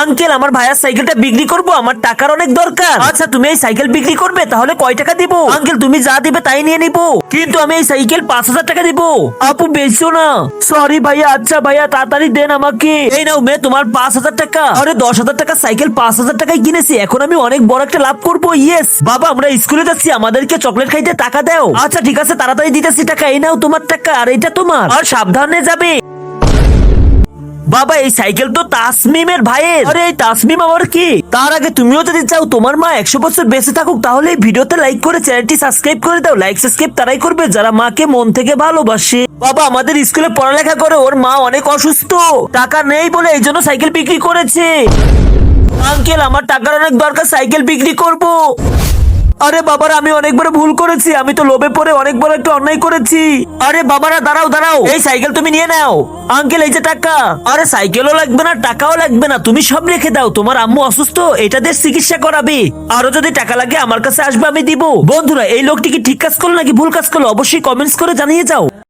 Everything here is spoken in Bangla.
আঙ্কেল আমার ভাইয়ার সাইকেলটা বিক্রি করব, আমার টাকার অনেক দরকার। আচ্ছা তুমি এই সাইকেল বিক্রি করবে, তাহলে কয় টাকা দিব? আঙ্কেল তুমি যা দিবে তাই নিয়ে নিবো, কিন্তু আমি এই সাইকেল 5,000 টাকা দিব। আপু বেচো না। সরি ভাইয়া। আচ্ছা ভাইয়া তাড়াতাড়ি দেন আমাকে। এই নাও মেয়ে তোমার 5,000 টাকা। আরে 10,000 টাকা সাইকেল 5,000 টাকায় কিনেছি, এখন আমি অনেক বড় একটা লাভ করবো। ইয়েস বাবা, আমরা স্কুলে যাচ্ছি, আমাদেরকে চকলেট খাইতে টাকা দাও। আচ্ছা ঠিক আছে তাড়াতাড়ি দিতেছি টাকা। এই নাও তোমার টাকা, আর এটা তোমার, আর সাবধানে যাবে। বাবা এই সাইকেল তো তাসমিমের ভাইয়ের। আরে এই তাসমিম আবার কি? তার আগে তুমিও যদি চাও তোমার মা 100 বছর বেঁচে থাকুক, তাহলে এই ভিডিওতে লাইক করে চ্যানেলটি সাবস্ক্রাইব করে দাও। লাইক সাবস্ক্রাইব তারাই করবে যারা মাকে মন থেকে ভালোবাসে। বাবা আমাদের স্কুলে পড়ালেখা করে, ওর মা অনেক অসুস্থ, টাকা নেই বলে এই জন্য সাইকেল বিক্রি করেছে। আঙ্কেল আমার টাকার অনেক দরকার, সাইকেল বিক্রি করব। আরে বাবারা আমি অনেক বড় ভুল করেছি, আমি তো লোভে পড়ে অনেক বড় একটা অন্যায় করেছি। আরে বাবারা দাঁড়াও দাঁড়াও, এই সাইকেল তুমি নিয়ে নাও। আঙ্কেল এই যে টাকা। আরে সাইকেলও লাগবে না, টাকাও লাগবে না, তুমি সব রেখে দাও, তোমার আম্মু অসুস্থ, এটা দিয়ে চিকিৎসা করাবে। আরো যদি টাকা লাগে আমার কাছে আসবে, আমি দিব। বন্ধুরা এই লোকটি কি ঠিক কাজ করলো নাকি ভুল কাজ করলো, অবশ্যই কমেন্টস করে জানিয়ে যাও।